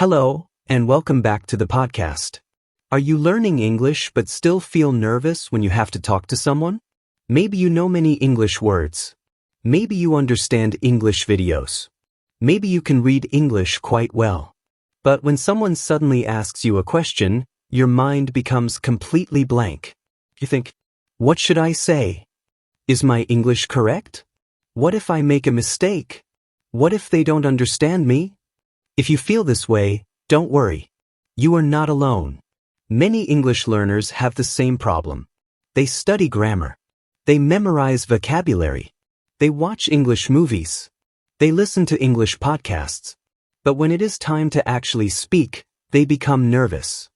Hello, and welcome back to the podcast. Are you learning English but still feel nervous when you have to talk to someone? Maybe you know many English words. Maybe you understand English videos. Maybe you can read English quite well. But when someone suddenly asks you a question, your mind becomes completely blank. You think, what should I say? Is my English correct? What if I make a mistake? What if they don't understand me? If you feel this way, don't worry. You are not alone. Many English learners have the same problem. They study grammar. They memorize vocabulary. They watch English movies. They listen to English podcasts. But when it is time to actually speak, they become nervous.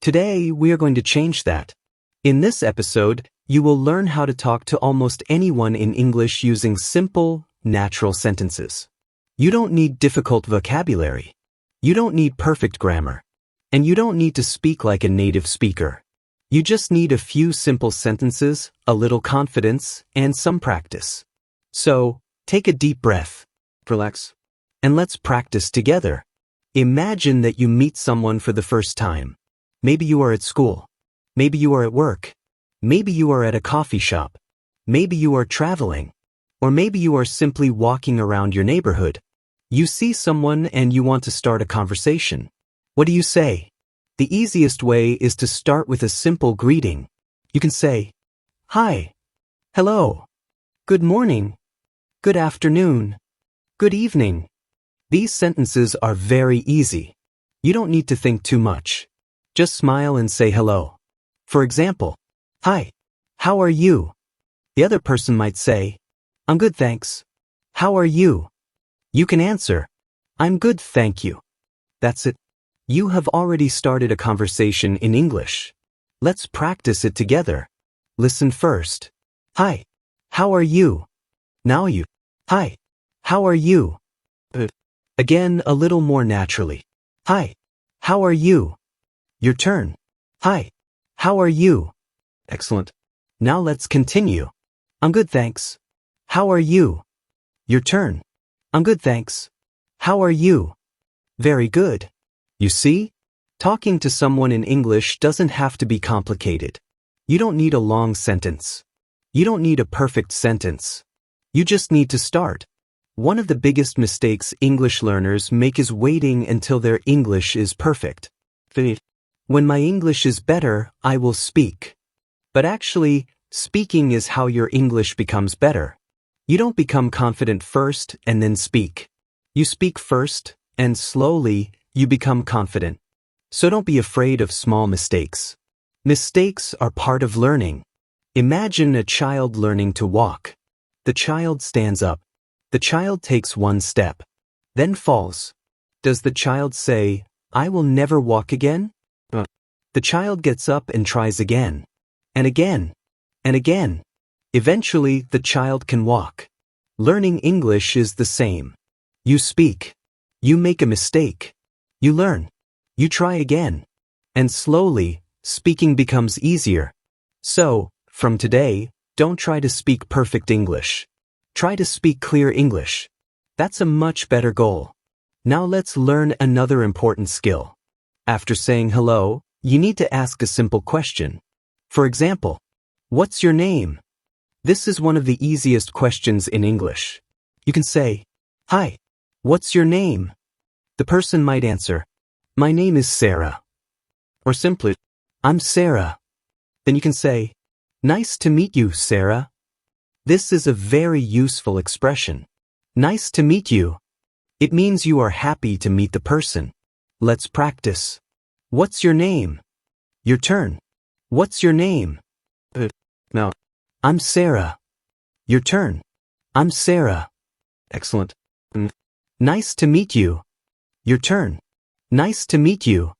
Today, we are going to change that. In this episode, you will learn how to talk to almost anyone in English using simple, natural sentences. You don't need difficult vocabulary. You don't need perfect grammar. And you don't need to speak like a native speaker. You just need a few simple sentences, a little confidence, and some practice. So, take a deep breath, relax, and let's practice together. Imagine that you meet someone for the first time. Maybe you are at school. Maybe you are at work. Maybe you are at a coffee shop. Maybe you are traveling. Or maybe you are simply walking around your neighborhood. You see someone and you want to start a conversation. What do you say? The easiest way is to start with a simple greeting. You can say, hi, hello, good morning, good afternoon, good evening. These sentences are very easy. You don't need to think too much. Just smile and say hello. For example, hi, how are you? The other person might say, I'm good, thanks. How are you? You can answer, I'm good, thank you. That's it. You have already started a conversation in English. Let's practice it together. Listen first. Hi, how are you? Now you. Hi, how are you? Again, a little more naturally. Hi, how are you? Your turn. Hi, how are you? Excellent. Now let's continue. I'm good, thanks. How are you? Your turn. I'm good, thanks. How are you? Very good. You see? Talking to someone in English doesn't have to be complicated. You don't need a long sentence. You don't need a perfect sentence. You just need to start. One of the biggest mistakes English learners make is waiting until their English is perfect. When my English is better, I will speak. But actually, speaking is how your English becomes better. You don't become confident first and then speak. You speak first, and slowly, you become confident. So don't be afraid of small mistakes. Mistakes are part of learning. Imagine a child learning to walk. The child stands up. The child takes one step, then falls. Does the child say, I will never walk again? The child gets up and tries again, and again, and again. Eventually, the child can walk. Learning English is the same. You speak. You make a mistake. You learn. You try again. And slowly, speaking becomes easier. So, from today, don't try to speak perfect English. Try to speak clear English. That's a much better goal. Now let's learn another important skill. After saying hello, you need to ask a simple question. For example, what's your name? This is one of the easiest questions in English. You can say, hi, what's your name? The person might answer, my name is Sarah. Or simply, I'm Sarah. Then you can say, nice to meet you, Sarah. This is a very useful expression. Nice to meet you. It means you are happy to meet the person. Let's practice. What's your name? Your turn. What's your name? Now, I'm Sarah. Your turn. I'm Sarah. Excellent. Nice to meet you. Your turn. Nice to meet you.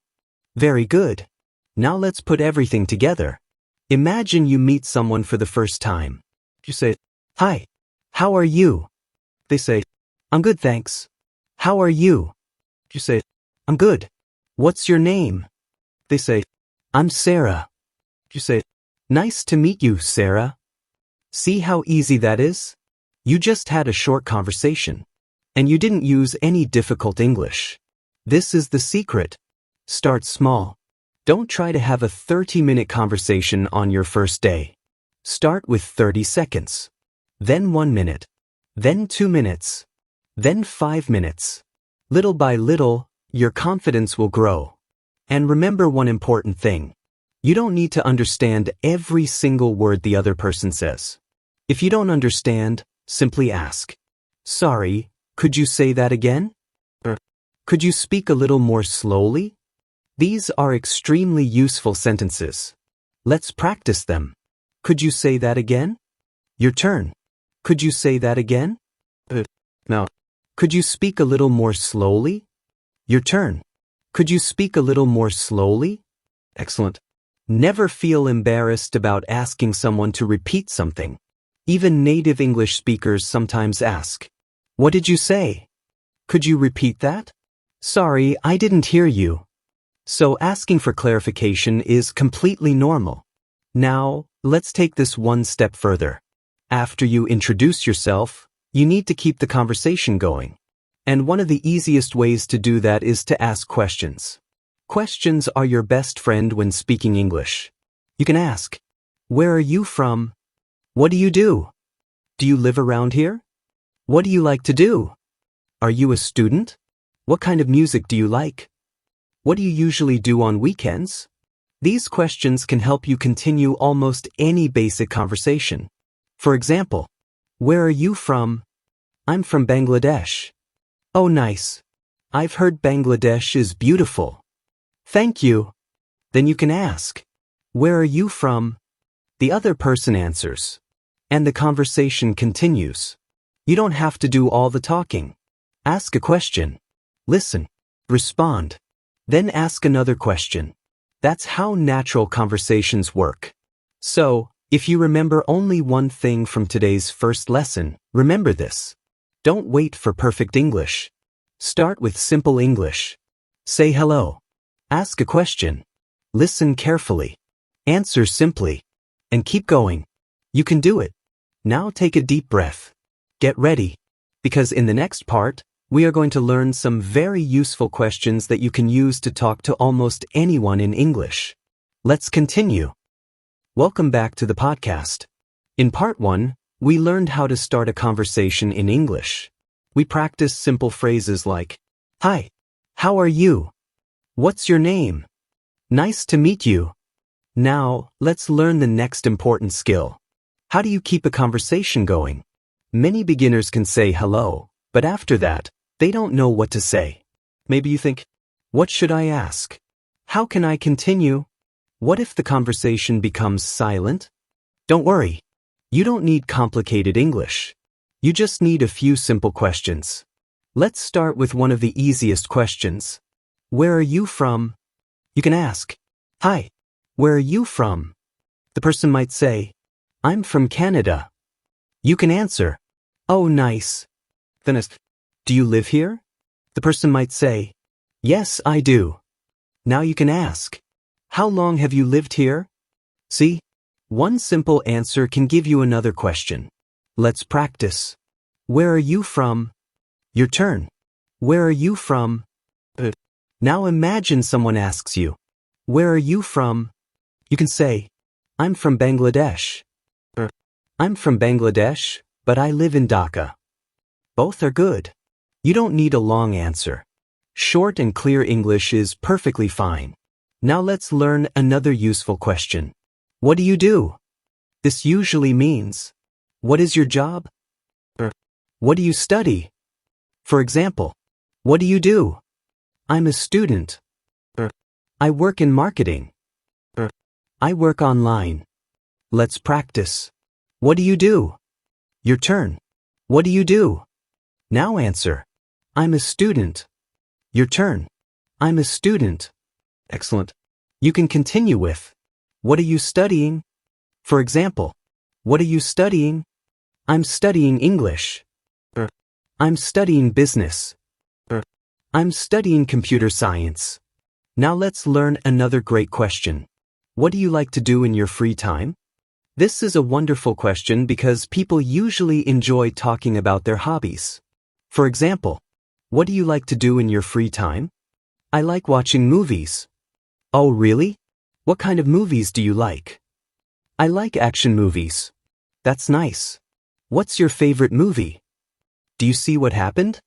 Very good. Now let's put everything together. Imagine you meet someone for the first time. You say, hi, how are you? They say, I'm good, thanks. How are you? You say, I'm good. What's your name? They say, I'm Sarah. You say, nice to meet you, Sarah. See how easy that is? You just had a short conversation. And you didn't use any difficult English. This is the secret. Start small. Don't try to have a 30-minute conversation on your first day. Start with 30 seconds. Then 1 minute. Then 2 minutes. Then 5 minutes. Little by little, your confidence will grow. And remember one important thing. You don't need to understand every single word the other person says. If you don't understand, simply ask. Sorry, could you say that again? Or, could you speak a little more slowly? These are extremely useful sentences. Let's practice them. Could you say that again? Your turn. Could you say that again? No. Could you speak a little more slowly? Your turn. Could you speak a little more slowly? Excellent. Never feel embarrassed about asking someone to repeat something. Even native English speakers sometimes ask, "What did you say? Could you repeat that? Sorry, I didn't hear you." So asking for clarification is completely normal. Now, let's take this one step further. After you introduce yourself, you need to keep the conversation going. And one of the easiest ways to do that is to ask questions. Questions are your best friend when speaking English. You can ask, "Where are you from? What do you do? Do you live around here? What do you like to do? Are you a student? What kind of music do you like? What do you usually do on weekends?" These questions can help you continue almost any basic conversation. For example, "Where are you from?" "I'm from Bangladesh." "Oh, nice. I've heard Bangladesh is beautiful." "Thank you." Then you can ask, "Where are you from?" The other person answers, and the conversation continues. You don't have to do all the talking. Ask a question. Listen. Respond. Then ask another question. That's how natural conversations work. So, if you remember only one thing from today's first lesson, remember this. Don't wait for perfect English. Start with simple English. Say hello. Ask a question. Listen carefully. Answer simply. And keep going. You can do it. Now take a deep breath. Get ready. Because in the next part, we are going to learn some very useful questions that you can use to talk to almost anyone in English. Let's continue. Welcome back to the podcast. In part 1, we learned how to start a conversation in English. We practiced simple phrases like, "Hi, how are you? What's your name? Nice to meet you." Now, let's learn the next important skill. How do you keep a conversation going? Many beginners can say hello, but after that, they don't know what to say. Maybe you think, "What should I ask? How can I continue? What if the conversation becomes silent?" Don't worry. You don't need complicated English. You just need a few simple questions. Let's start with one of the easiest questions. Where are you from? You can ask, "Hi, where are you from?" The person might say, "I'm from Canada." You can answer, "Oh, nice." Then ask, "Do you live here?" The person might say, "Yes, I do." Now you can ask, "How long have you lived here?" See, one simple answer can give you another question. Let's practice. Where are you from? Your turn. Where are you from? Now imagine someone asks you, "Where are you from?" You can say, "I'm from Bangladesh." Or, "I'm from Bangladesh, but I live in Dhaka." Both are good. You don't need a long answer. Short and clear English is perfectly fine. Now let's learn another useful question. What do you do? This usually means, what is your job? Or, what do you study? For example, what do you do? I'm a student. Or, I work in marketing. Or, I work online. Let's practice. What do you do? Your turn. What do you do? Now answer. I'm a student. Your turn. I'm a student. Excellent. You can continue with, what are you studying? For example, what are you studying? I'm studying English. Or, I'm studying business. Or, I'm studying computer science. Now let's learn another great question. What do you like to do in your free time? This is a wonderful question because people usually enjoy talking about their hobbies. For example, what do you like to do in your free time? I like watching movies. Oh, really? What kind of movies do you like? I like action movies. That's nice. What's your favorite movie? Do you see what happened?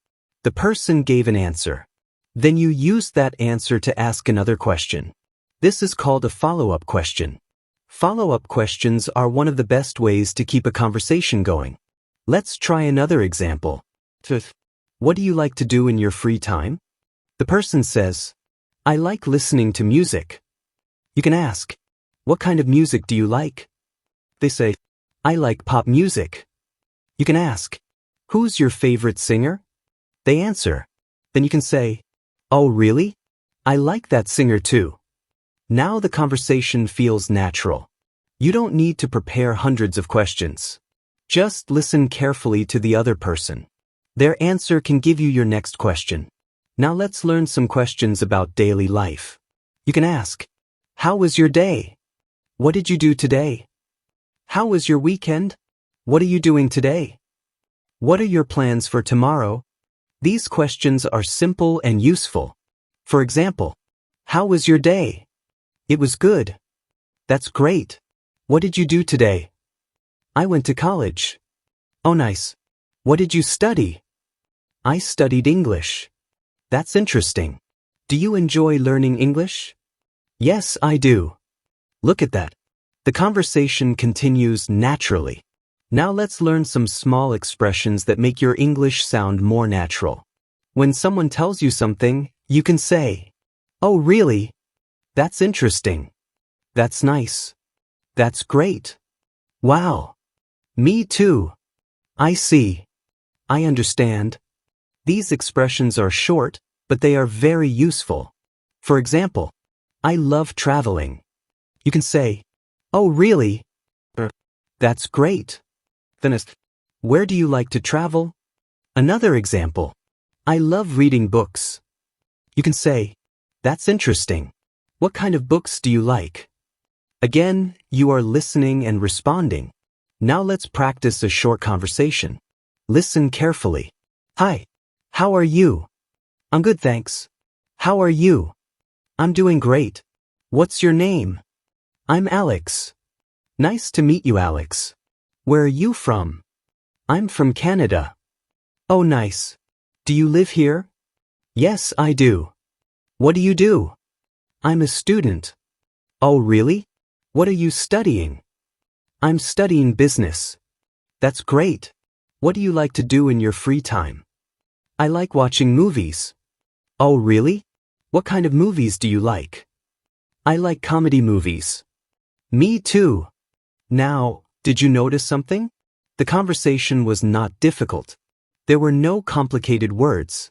The person gave an answer. Then you use that answer to ask another question. This is called a follow-up question. Follow-up questions are one of the best ways to keep a conversation going. Let's try another example. What do you like to do in your free time? The person says, I like listening to music. You can ask, what kind of music do you like? They say, I like pop music. You can ask, who's your favorite singer? They answer. Then you can say, oh, really? I like that singer too. Now the conversation feels natural. You don't need to prepare hundreds of questions. Just listen carefully to the other person. Their answer can give you your next question. Now let's learn some questions about daily life. You can ask, how was your day? What did you do today? How was your weekend? What are you doing today? What are your plans for tomorrow? These questions are simple and useful. For example, how was your day? It was good. That's great. What did you do today? I went to college. Oh, nice. What did you study? I studied English. That's interesting. Do you enjoy learning English? Yes, I do. Look at that. The conversation continues naturally. Now let's learn some small expressions that make your English sound more natural. When someone tells you something, you can say, oh, really? That's interesting. That's nice. That's great. Wow. Me too. I see. I understand. These expressions are short, but they are very useful. For example, I love traveling. You can say, oh, really? That's great. Then, where do you like to travel? Another example, I love reading books. You can say, that's interesting. What kind of books do you like? Again, you are listening and responding. Now let's practice a short conversation. Listen carefully. Hi. How are you? I'm good, thanks. How are you? I'm doing great. What's your name? I'm Alex. Nice to meet you, Alex. Where are you from? I'm from Canada. Oh, nice. Do you live here? Yes, I do. What do you do? I'm a student. Oh, really? What are you studying? I'm studying business. That's great. What do you like to do in your free time? I like watching movies. Oh, really? What kind of movies do you like? I like comedy movies. Me too. Now, did you notice something? The conversation was not difficult. There were no complicated words.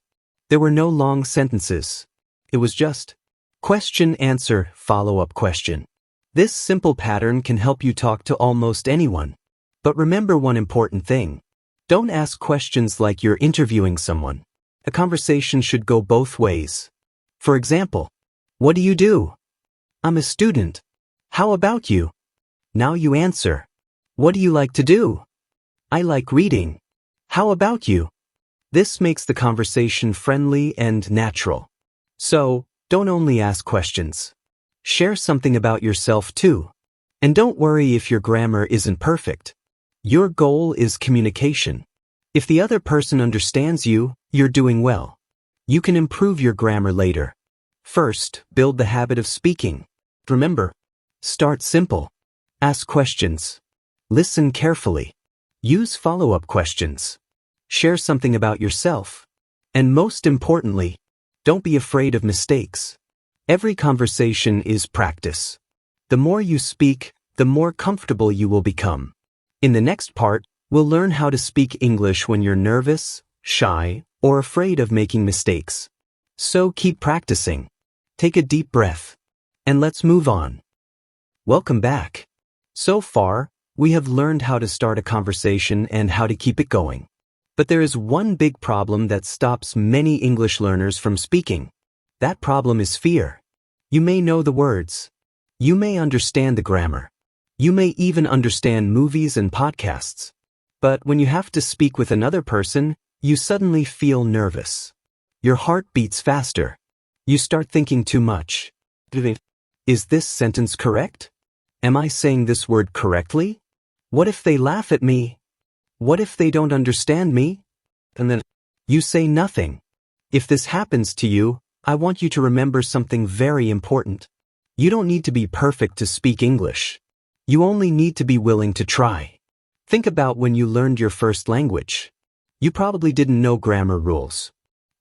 There were no long sentences. It was just question, answer, follow-up question. This simple pattern can help you talk to almost anyone. But remember one important thing. Don't ask questions like you're interviewing someone. A conversation should go both ways. For example, what do you do? I'm a student. How about you? Now you answer. What do you like to do? I like reading. How about you? This makes the conversation friendly and natural. So, don't only ask questions. Share something about yourself too. And don't worry if your grammar isn't perfect. Your goal is communication. If the other person understands you, you're doing well. You can improve your grammar later. First, build the habit of speaking. Remember, start simple. Ask questions. Listen carefully. Use follow-up questions. Share something about yourself. And most importantly, don't be afraid of mistakes. Every conversation is practice. The more you speak, the more comfortable you will become. In the next part, we'll learn how to speak English when you're nervous, shy, or afraid of making mistakes. So keep practicing. Take a deep breath. And let's move on. Welcome back. So far, we have learned how to start a conversation and how to keep it going. But there is one big problem that stops many English learners from speaking. That problem is fear. You may know the words. You may understand the grammar. You may even understand movies and podcasts. But when you have to speak with another person, you suddenly feel nervous. Your heart beats faster. You start thinking too much. Is this sentence correct? Am I saying this word correctly? What if they laugh at me? What if they don't understand me? And then you say nothing. If this happens to you, I want you to remember something very important. You don't need to be perfect to speak English. You only need to be willing to try. Think about when you learned your first language. You probably didn't know grammar rules.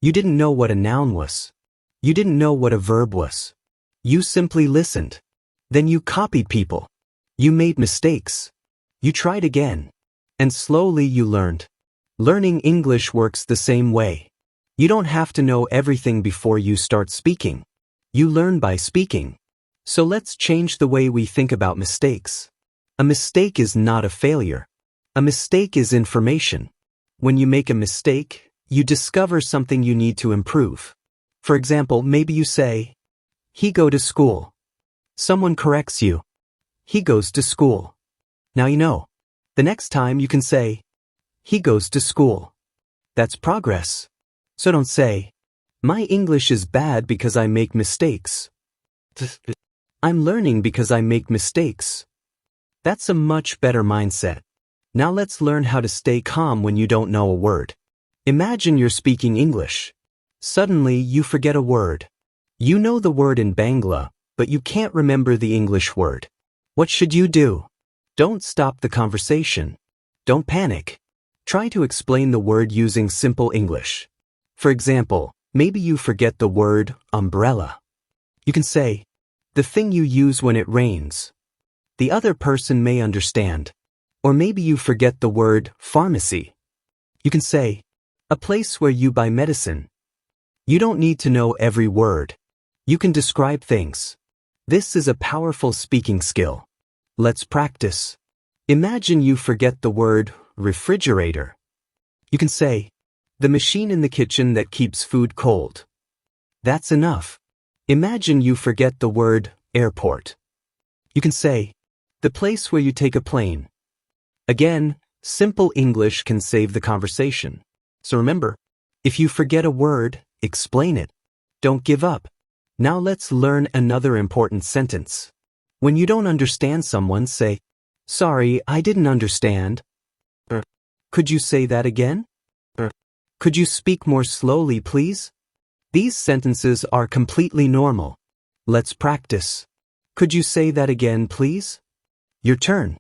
You didn't know what a noun was. You didn't know what a verb was. You simply listened. Then you copied people. You made mistakes. You tried again. And slowly you learned. Learning English works the same way. You don't have to know everything before you start speaking. You learn by speaking. So let's change the way we think about mistakes. A mistake is not a failure. A mistake is information. When you make a mistake, you discover something you need to improve. For example, maybe you say, "He go to school." Someone corrects you. "He goes to school." Now you know. The next time you can say, "He goes to school." That's progress. So don't say, "My English is bad because I make mistakes." "I'm learning because I make mistakes." That's a much better mindset. Now let's learn how to stay calm when you don't know a word. Imagine you're speaking English. Suddenly you forget a word. You know the word in Bangla, but you can't remember the English word. What should you do? Don't stop the conversation. Don't panic. Try to explain the word using simple English. For example, maybe you forget the word umbrella. You can say, "The thing you use when it rains." The other person may understand. Or maybe you forget the word pharmacy. You can say, "A place where you buy medicine." You don't need to know every word. You can describe things. This is a powerful speaking skill. Let's practice. Imagine you forget the word refrigerator. You can say, "The machine in the kitchen that keeps food cold." That's enough. Imagine you forget the word airport. You can say, "The place where you take a plane." Again, simple English can save the conversation. So remember, if you forget a word, explain it. Don't give up. Now let's learn another important sentence. When you don't understand someone, say, "Sorry, I didn't understand." Or, "Could you say that again?" Or, "Could you speak more slowly, please?" These sentences are completely normal. Let's practice. "Could you say that again, please?" Your turn.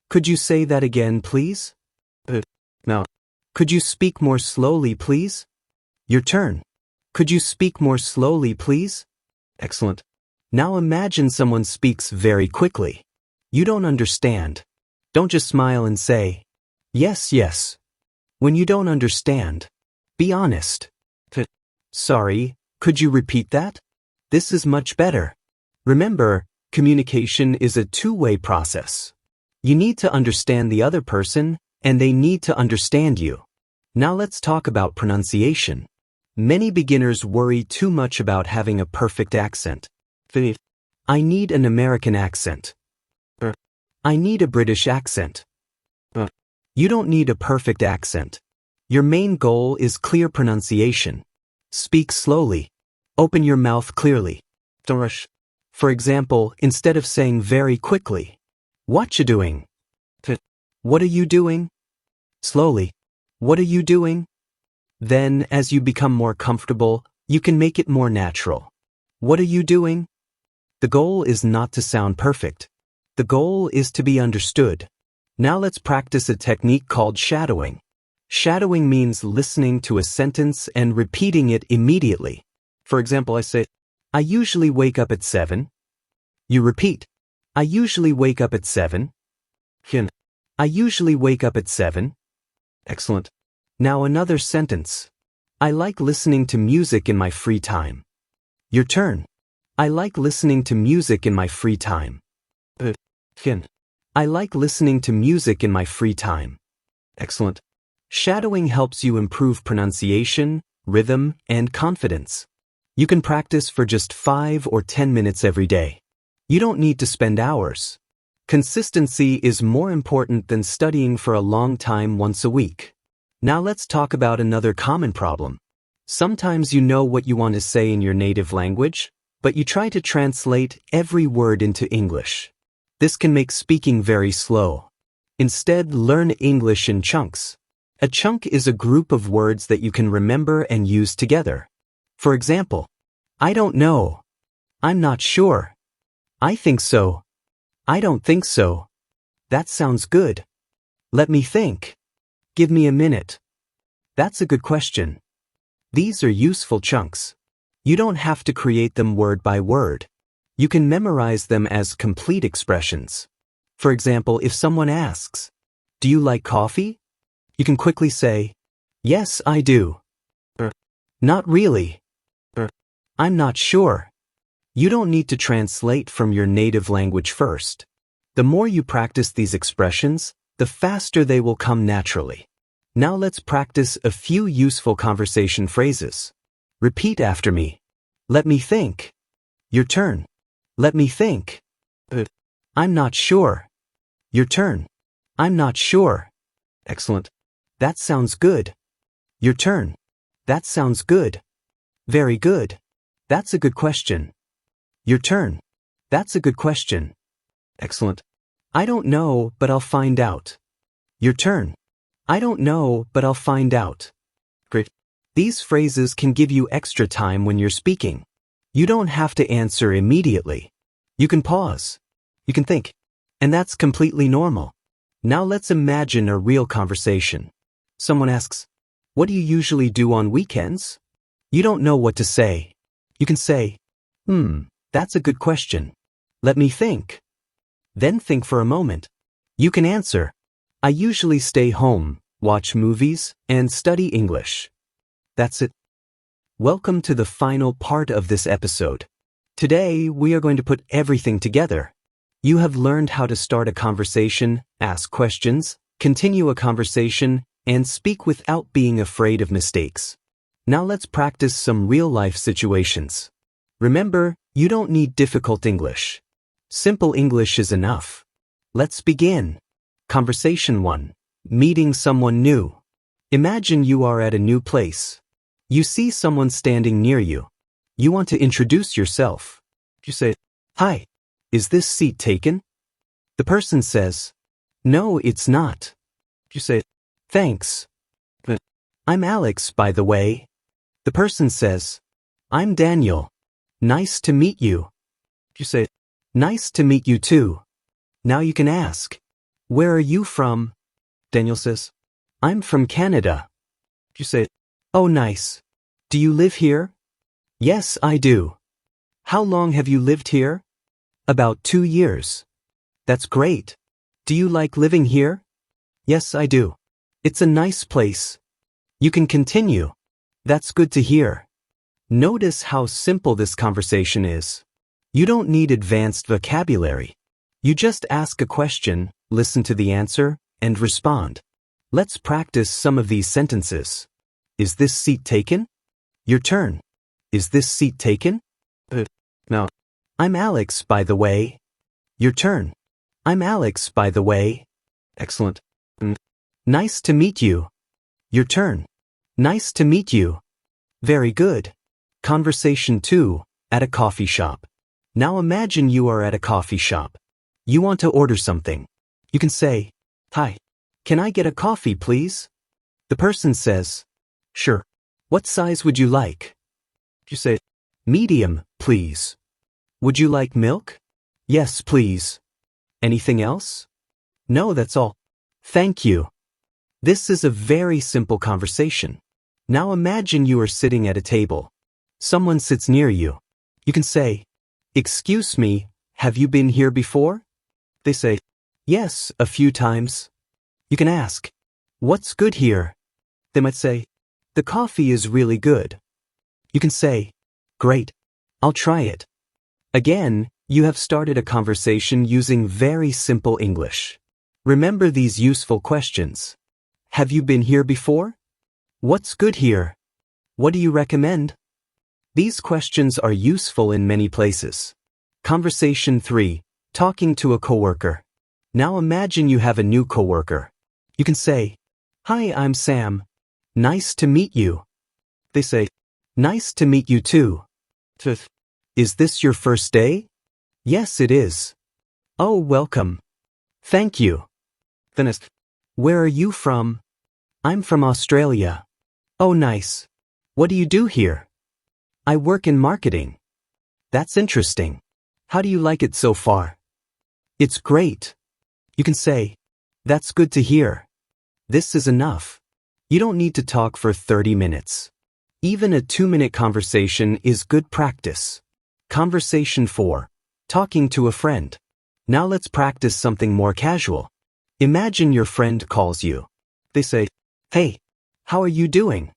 "Could you say that again, please?" Now, "Could you speak more slowly, please?" Your turn. "Could you speak more slowly, please?" Excellent. Now imagine someone speaks very quickly. You don't understand. Don't just smile and say, "Yes, yes." When you don't understand, be honest. "Sorry, could you repeat that?" This is much better. Remember, communication is a two-way process. You need to understand the other person, and they need to understand you. Now let's talk about pronunciation. Many beginners worry too much about having a perfect accent. "I need an American accent." Or, "I need a British accent." You don't need a perfect accent. Your main goal is clear pronunciation. Speak slowly. Open your mouth clearly. Don't rush. For example, instead of saying very quickly, "What you doing?" "What are you doing?" Slowly, "What are you doing?" Then, as you become more comfortable, you can make it more natural. "What are you doing?" The goal is not to sound perfect. The goal is to be understood. Now let's practice a technique called shadowing. Shadowing means listening to a sentence and repeating it immediately. For example, I say, "I usually wake up at 7. You repeat, "I usually wake up at 7. "I usually wake up at 7. Excellent. Now another sentence. "I like listening to music in my free time." Your turn. "I like listening to music in my free time." "I like listening to music in my free time." Excellent. Shadowing helps you improve pronunciation, rhythm, and confidence. You can practice for just 5 or 10 minutes every day. You don't need to spend hours. Consistency is more important than studying for a long time once a week. Now let's talk about another common problem. Sometimes you know what you want to say in your native language, but you try to translate every word into English. This can make speaking very slow. Instead, learn English in chunks. A chunk is a group of words that you can remember and use together. For example, I don't know. I'm not sure. I think so. I don't think so. That sounds good. Let me think. Give me a minute. That's a good question. These are useful chunks. You don't have to create them word by word. You can memorize them as complete expressions. For example, if someone asks, "Do you like coffee?" you can quickly say, "Yes, I do." Not really. I'm not sure. You don't need to translate from your native language first. The more you practice these expressions, the faster they will come naturally. Now let's practice a few useful conversation phrases. Repeat after me. Let me think. Your turn. Let me think. I'm not sure. Your turn. I'm not sure. Excellent. That sounds good. Your turn. That sounds good. Very good. That's a good question. Your turn. That's a good question. Excellent. I don't know, but I'll find out. Your turn. I don't know, but I'll find out. Great. These phrases can give you extra time when you're speaking. You don't have to answer immediately. You can pause. You can think. And that's completely normal. Now let's imagine a real conversation. Someone asks, "What do you usually do on weekends?" You don't know what to say. You can say, that's a good question. Let me think. Then think for a moment. You can answer, "I usually stay home, watch movies, and study English." That's it. Welcome to the final part of this episode. Today, we are going to put everything together. You have learned how to start a conversation, ask questions, continue a conversation, and speak without being afraid of mistakes. Now let's practice some real-life situations. Remember, you don't need difficult English. Simple English is enough. Let's begin. Conversation 1. Meeting someone new. Imagine you are at a new place. You see someone standing near you. You want to introduce yourself. You say, "Hi, is this seat taken?" The person says, "No, it's not." You say, "Thanks. But I'm Alex, by the way." The person says, "I'm Daniel. Nice to meet you." You say, "Nice to meet you too." Now you can ask, "Where are you from?" Daniel says, "I'm from Canada." You say, "Oh, nice. Do you live here?" "Yes, I do." "How long have you lived here?" "About 2 years." "That's great. Do you like living here?" "Yes, I do. It's a nice place." You can continue. "That's good to hear." Notice how simple this conversation is. You don't need advanced vocabulary. You just ask a question, listen to the answer, and respond. Let's practice some of these sentences. Is this seat taken? Your turn. Is this seat taken? No. I'm Alex, by the way. Your turn. I'm Alex, by the way. Excellent. Nice to meet you. Your turn. Nice to meet you. Very good. Conversation 2, at a coffee shop. Now imagine you are at a coffee shop. You want to order something. You can say, "Hi, can I get a coffee, please?" The person says, "Sure. What size would you like?" You say, "Medium, please." "Would you like milk?" "Yes, please." "Anything else?" "No, that's all." "Thank you." This is a very simple conversation. Now imagine you are sitting at a table. Someone sits near you. You can say, "Excuse me, have you been here before?" They say, "Yes, a few times." You can ask, "What's good here?" They might say, "The coffee is really good." You can say, "Great, I'll try it." Again, you have started a conversation using very simple English. Remember these useful questions. Have you been here before? What's good here? What do you recommend? These questions are useful in many places. Conversation 3, talking to a coworker. Now imagine you have a new coworker. You can say, "Hi, I'm Sam. Nice to meet you." They say, Nice to meet you too. Is this your first day? Yes, it is. Oh, welcome. Thank you. Where are you from? I'm from Australia. Oh, nice. What do you do here? I work in marketing. That's interesting. How do you like it so far? It's great. You can say, that's good to hear. This is enough. You don't need to talk for 30 minutes. Even a 2-minute conversation is good practice. Conversation 4. Talking to a friend. Now let's practice something more casual. Imagine your friend calls you. They say, hey, how are you doing?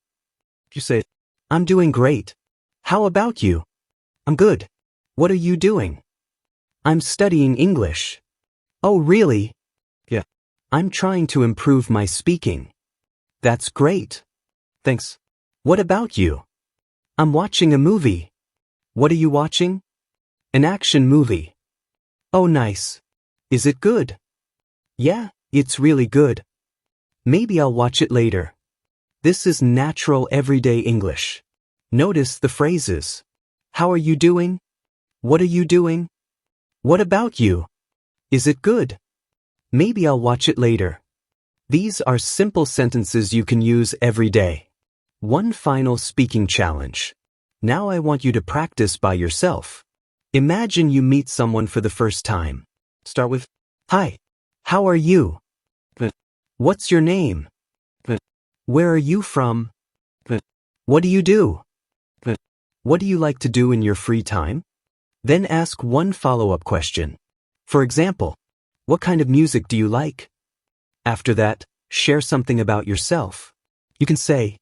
You say, I'm doing great. How about you? I'm good. What are you doing? I'm studying English. Oh, really? Yeah. I'm trying to improve my speaking. That's great. Thanks. What about you? I'm watching a movie. What are you watching? An action movie. Oh, nice. Is it good? Yeah, it's really good. Maybe I'll watch it later. This is natural everyday English. Notice the phrases. How are you doing? What are you doing? What about you? Is it good? Maybe I'll watch it later. These are simple sentences you can use every day. One final speaking challenge. Now I want you to practice by yourself. Imagine you meet someone for the first time. Start with, hi, how are you? What's your name? Where are you from? What do you do? What do you like to do in your free time? Then ask one follow-up question. For example, what kind of music do you like? After that, share something about yourself. You can say,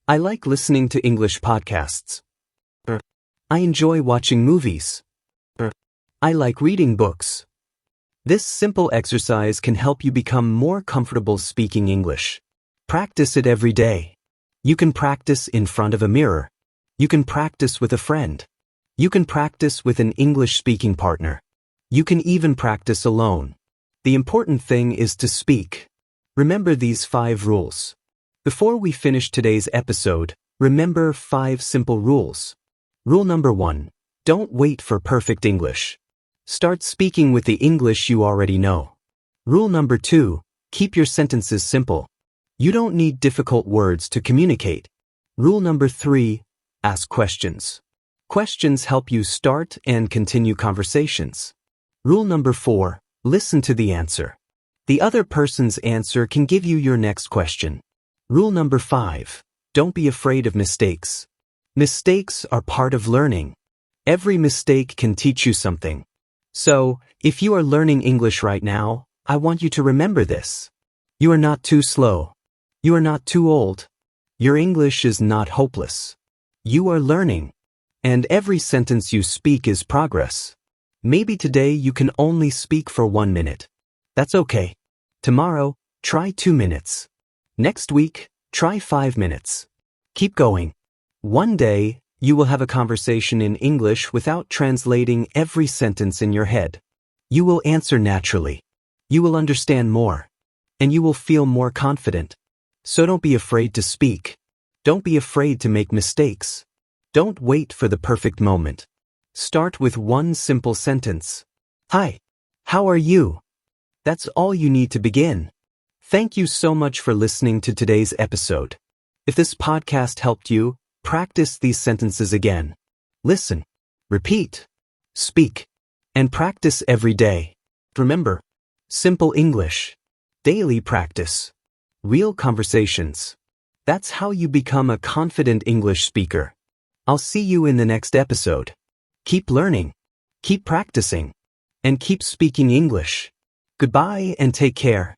I like listening to English podcasts. Or, I enjoy watching movies. Or, I like reading books. This simple exercise can help you become more comfortable speaking English. Practice it every day. You can practice in front of a mirror. You can practice with a friend. You can practice with an English-speaking partner. You can even practice alone. The important thing is to speak. Remember these 5 rules. Before we finish today's episode, remember 5 simple rules. Rule number 1. Don't wait for perfect English. Start speaking with the English you already know. Rule number 2. Keep your sentences simple. You don't need difficult words to communicate. Rule number 3. Ask questions. Questions help you start and continue conversations. Rule number 4. Listen to the answer. The other person's answer can give you your next question. Rule number 5. Don't be afraid of mistakes. Mistakes are part of learning. Every mistake can teach you something. So, if you are learning English right now, I want you to remember this. You are not too slow. You are not too old. Your English is not hopeless. You are learning. And every sentence you speak is progress. Maybe today you can only speak for 1 minute. That's okay. Tomorrow, try 2 minutes. Next week, try 5 minutes. Keep going. One day, you will have a conversation in English without translating every sentence in your head. You will answer naturally. You will understand more. And you will feel more confident. So don't be afraid to speak. Don't be afraid to make mistakes. Don't wait for the perfect moment. Start with one simple sentence. Hi, how are you? That's all you need to begin. Thank you so much for listening to today's episode. If this podcast helped you, practice these sentences again. Listen, repeat, speak, and practice every day. Remember, simple English, daily practice, real conversations. That's how you become a confident English speaker. I'll see you in the next episode. Keep learning, keep practicing, and keep speaking English. Goodbye and take care.